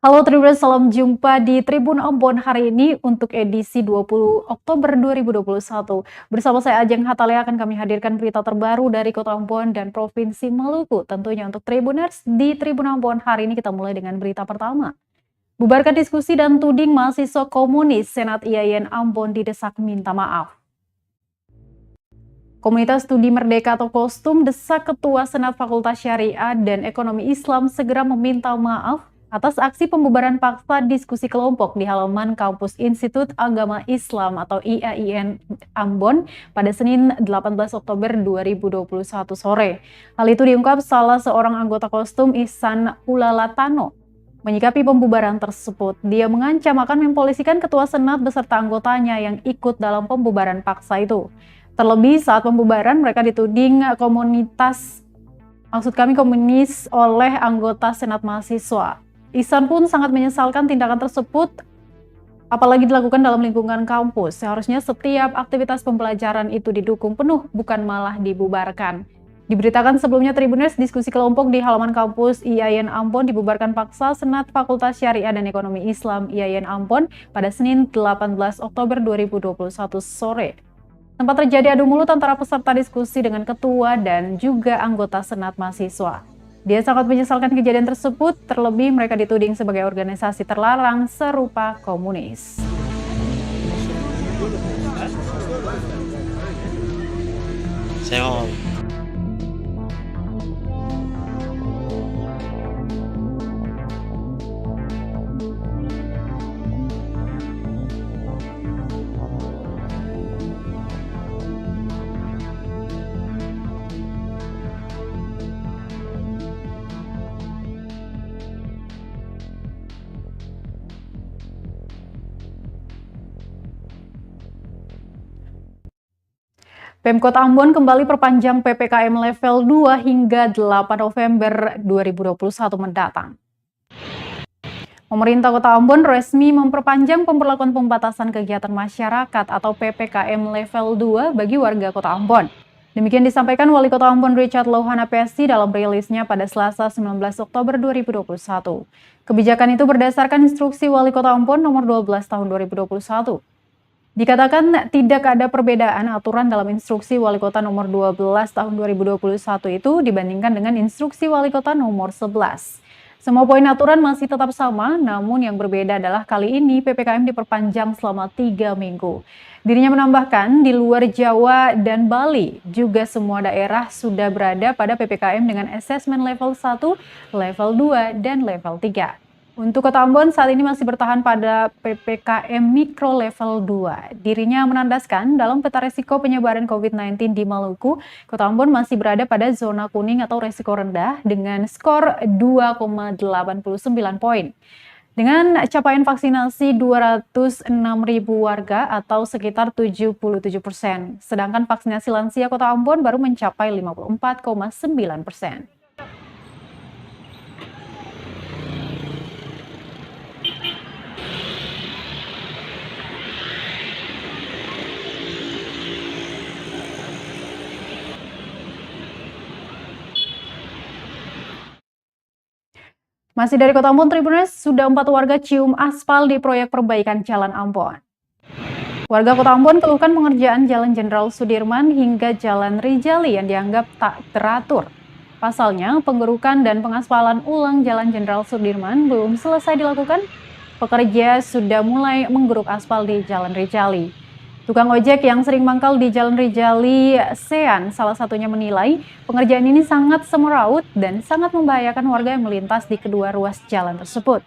Halo Tribuners, salam jumpa di Tribun Ambon hari ini untuk edisi 20 Oktober 2021. Bersama saya Ajeng Hatalea akan kami hadirkan berita terbaru dari Kota Ambon dan Provinsi Maluku. Tentunya untuk Tribuners di Tribun Ambon hari ini kita mulai dengan berita pertama. Bubarkan diskusi dan tuding mahasiswa komunis, Senat IAIN Ambon didesak minta maaf. Komunitas Studi Merdeka atau Kostum desak Ketua Senat Fakultas Syariah dan Ekonomi Islam segera meminta maaf atas aksi pembubaran paksa diskusi kelompok di halaman kampus Institut Agama Islam atau IAIN Ambon pada Senin 18 Oktober 2021 sore. Hal itu diungkap salah seorang anggota Kostum, Ihsan Ulalatano. Menyikapi pembubaran tersebut, dia mengancam akan mempolisikan Ketua Senat beserta anggotanya yang ikut dalam pembubaran paksa itu. Terlebih saat pembubaran mereka dituding komunis oleh anggota Senat mahasiswa. Ihsan pun sangat menyesalkan tindakan tersebut, apalagi dilakukan dalam lingkungan kampus. Seharusnya setiap aktivitas pembelajaran itu didukung penuh, bukan malah dibubarkan. Diberitakan sebelumnya Tribuners, diskusi kelompok di halaman kampus IAIN Ambon dibubarkan paksa Senat Fakultas Syariah dan Ekonomi Islam IAIN Ambon pada Senin 18 Oktober 2021 sore. Sempat terjadi adu mulut antara peserta diskusi dengan ketua dan juga anggota Senat mahasiswa. Dia sangat menyesalkan kejadian tersebut, terlebih mereka dituding sebagai organisasi terlarang serupa komunis. Saya Pemkot Ambon kembali perpanjang PPKM level 2 hingga 8 November 2021 mendatang. Pemerintah Kota Ambon resmi memperpanjang pemberlakuan pembatasan kegiatan masyarakat atau PPKM level 2 bagi warga Kota Ambon. Demikian disampaikan Wali Kota Ambon Richard Lohana PSI dalam rilisnya pada Selasa 19 Oktober 2021. Kebijakan itu berdasarkan instruksi Wali Kota Ambon nomor 12 tahun 2021. Dikatakan tidak ada perbedaan aturan dalam instruksi Wali Kota nomor 12 tahun 2021 itu dibandingkan dengan instruksi Wali Kota nomor 11. Semua poin aturan masih tetap sama, namun yang berbeda adalah kali ini PPKM diperpanjang selama 3 minggu. Dirinya menambahkan di luar Jawa dan Bali juga semua daerah sudah berada pada PPKM dengan asesmen level 1, level 2, dan level 3. Untuk Kota Ambon saat ini masih bertahan pada PPKM Mikro Level 2. Dirinya menandaskan dalam peta resiko penyebaran COVID-19 di Maluku, Kota Ambon masih berada pada zona kuning atau resiko rendah dengan skor 2,89 poin. Dengan capaian vaksinasi 206.000 warga atau sekitar 77%. Sedangkan vaksinasi lansia Kota Ambon baru mencapai 54,9%. Masih dari Kota Ambon, Tribuners, sudah 4 warga cium aspal di proyek perbaikan Jalan Ambon. Warga Kota Ambon keluhkan pengerjaan Jalan Jenderal Sudirman hingga Jalan Rijali yang dianggap tak teratur. Pasalnya, penggerukan dan pengaspalan ulang Jalan Jenderal Sudirman belum selesai dilakukan. Pekerja sudah mulai menggeruk aspal di Jalan Rijali. Tukang ojek yang sering mangkal di Jalan Rijali, Sean, salah satunya menilai pengerjaan ini sangat semeraut dan sangat membahayakan warga yang melintas di kedua ruas jalan tersebut.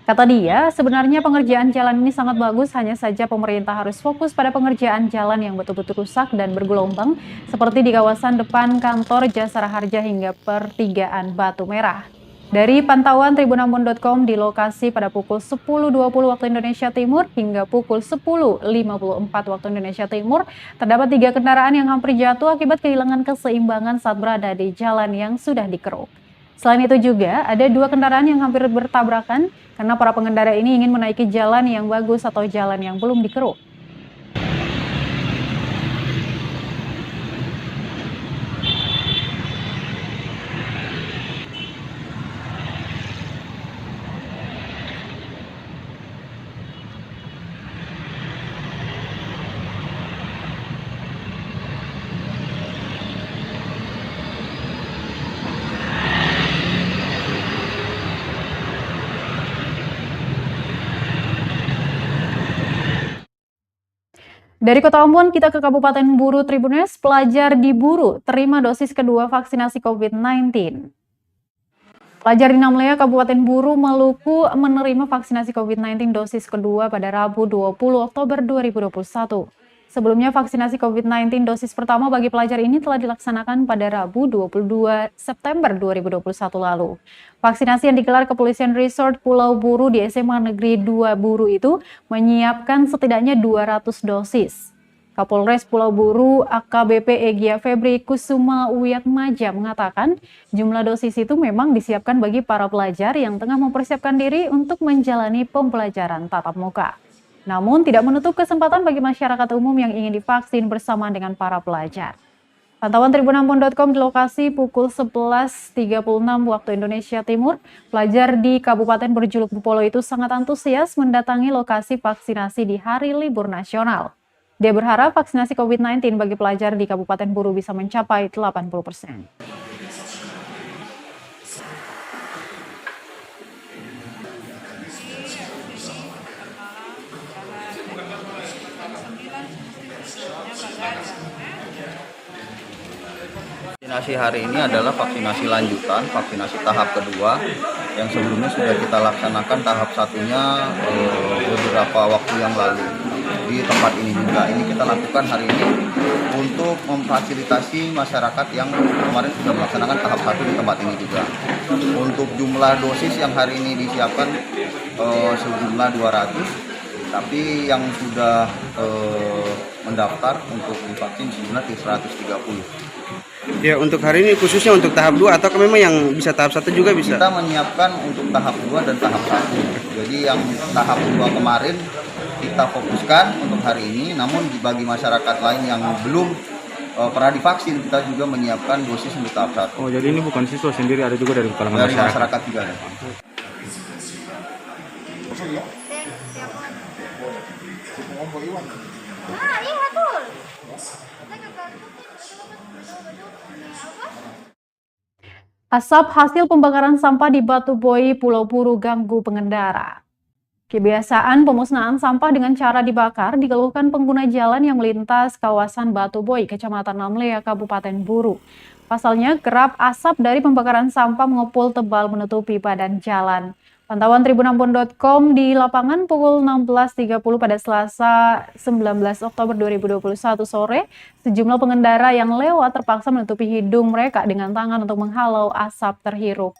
Kata dia, sebenarnya pengerjaan jalan ini sangat bagus, hanya saja pemerintah harus fokus pada pengerjaan jalan yang betul-betul rusak dan bergelombang, seperti di kawasan depan kantor Jasara Harja hingga pertigaan Batu Merah. Dari pantauan tribunambon.com di lokasi pada pukul 10.20 waktu Indonesia Timur hingga pukul 10.54 waktu Indonesia Timur, terdapat 3 kendaraan yang hampir jatuh akibat kehilangan keseimbangan saat berada di jalan yang sudah dikeruk. Selain itu juga ada 2 kendaraan yang hampir bertabrakan karena para pengendara ini ingin menaiki jalan yang bagus atau jalan yang belum dikeruk. Dari Kota Ambon, kita ke Kabupaten Buru Tribunes. Pelajar di Buru terima dosis kedua vaksinasi COVID-19. Pelajar di Namlea, Kabupaten Buru, Maluku menerima vaksinasi COVID-19 dosis kedua pada Rabu 20 Oktober 2021. Sebelumnya, vaksinasi COVID-19 dosis pertama bagi pelajar ini telah dilaksanakan pada Rabu 22 September 2021 lalu. Vaksinasi yang digelar Kepolisian Resort Pulau Buru di SMA Negeri 2 Buru itu menyiapkan setidaknya 200 dosis. Kapolres Pulau Buru AKBP Egya Febri Kusuma Wiatmaja mengatakan jumlah dosis itu memang disiapkan bagi para pelajar yang tengah mempersiapkan diri untuk menjalani pembelajaran tatap muka. Namun tidak menutup kesempatan bagi masyarakat umum yang ingin divaksin bersamaan dengan para pelajar. Pantauan tribunambon.com di lokasi pukul 11.36 waktu Indonesia Timur, pelajar di Kabupaten Berjuluk Bupolo itu sangat antusias mendatangi lokasi vaksinasi di hari libur nasional. Dia berharap vaksinasi COVID-19 bagi pelajar di Kabupaten Buru bisa mencapai 80%. Vaksinasi hari ini adalah vaksinasi lanjutan, vaksinasi tahap kedua yang sebelumnya sudah kita laksanakan tahap satunya beberapa waktu yang lalu di tempat ini juga. Ini kita lakukan hari ini untuk memfasilitasi masyarakat yang kemarin sudah melaksanakan tahap satu di tempat ini juga. Untuk jumlah dosis yang hari ini disiapkan sejumlah 200, tapi yang sudah mendaftar untuk divaksin sejumlah 130. Ya, untuk hari ini khususnya untuk tahap 2 atau memang yang bisa tahap 1 juga bisa? Kita menyiapkan untuk tahap 2 dan tahap 1. Jadi yang tahap 2 kemarin kita fokuskan untuk hari ini, namun bagi masyarakat lain yang belum pernah divaksin, kita juga menyiapkan dosis untuk tahap 1. Oh, jadi ini bukan siswa sendiri, ada juga dari kalangan masyarakat juga ada. Iya betul. Asap hasil pembakaran sampah di Batu Boi, Pulau Buru ganggu pengendara. Kebiasaan pemusnahan sampah dengan cara dibakar dikeluhkan pengguna jalan yang melintas kawasan Batu Boi, Kecamatan Namlea, Kabupaten Buru. Pasalnya, kerap asap dari pembakaran sampah mengepul tebal menutupi badan jalan. Pantauan tribunambon.com di lapangan pukul 16.30 pada Selasa 19 Oktober 2021 sore, sejumlah pengendara yang lewat terpaksa menutupi hidung mereka dengan tangan untuk menghalau asap terhirup.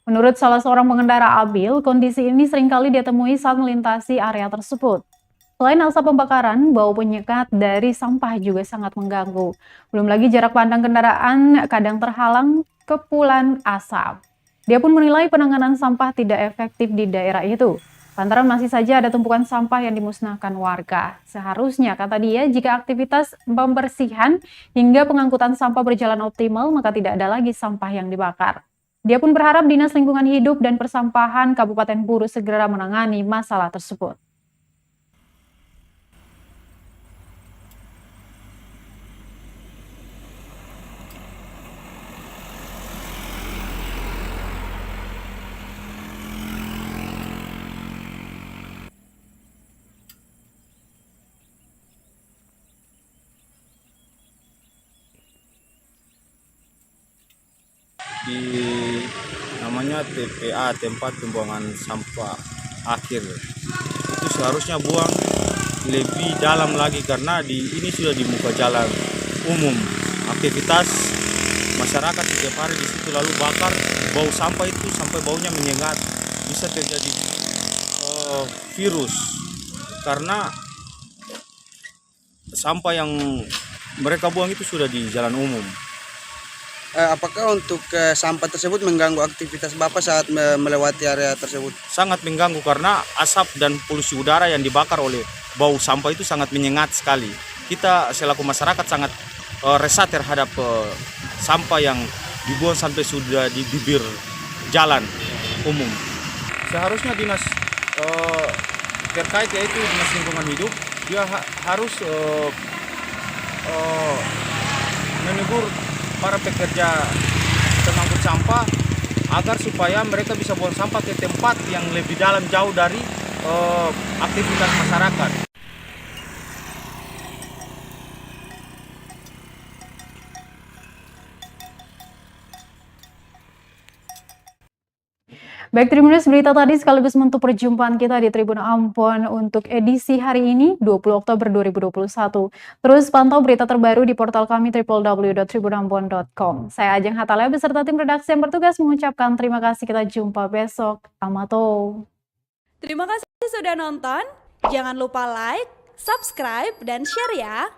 Menurut salah seorang pengendara Abil, kondisi ini seringkali dia temui saat melintasi area tersebut. Selain asap pembakaran, bau penyekat dari sampah juga sangat mengganggu. Belum lagi jarak pandang kendaraan kadang terhalang kepulan asap. Dia pun menilai penanganan sampah tidak efektif di daerah itu. Lantaran masih saja ada tumpukan sampah yang dimusnahkan warga. Seharusnya, kata dia, jika aktivitas pembersihan hingga pengangkutan sampah berjalan optimal, maka tidak ada lagi sampah yang dibakar. Dia pun berharap Dinas Lingkungan Hidup dan Persampahan Kabupaten Buru segera menangani masalah tersebut. Di namanya TPA, tempat pembuangan sampah akhir, itu seharusnya buang lebih dalam lagi karena ini sudah di muka jalan umum. Aktivitas masyarakat setiap hari di situ lalu bakar, bau sampah itu sampai baunya menyengat, bisa terjadi virus karena sampah yang mereka buang itu sudah di jalan umum. Apakah untuk sampah tersebut mengganggu aktivitas Bapak saat melewati area tersebut? Sangat mengganggu karena asap dan polusi udara yang dibakar oleh bau sampah itu sangat menyengat sekali. Kita selaku masyarakat sangat resah terhadap sampah yang dibuang sampai sudah di bibir jalan umum. Seharusnya dinas terkait yaitu Dinas Lingkungan Hidup, dia harus menegur para pekerja pengangkut sampah agar supaya mereka bisa buang sampah ke tempat yang lebih dalam jauh dari aktivitas masyarakat. Baik, Tribuners, berita tadi sekaligus menutup perjumpaan kita di Tribun Ambon untuk edisi hari ini, 20 Oktober 2021. Terus pantau berita terbaru di portal kami www.tribunambon.com. Saya Ajeng Hatalea beserta tim redaksi yang bertugas mengucapkan terima kasih. Kita jumpa besok. Amato. Terima kasih sudah nonton. Jangan lupa like, subscribe, dan share ya.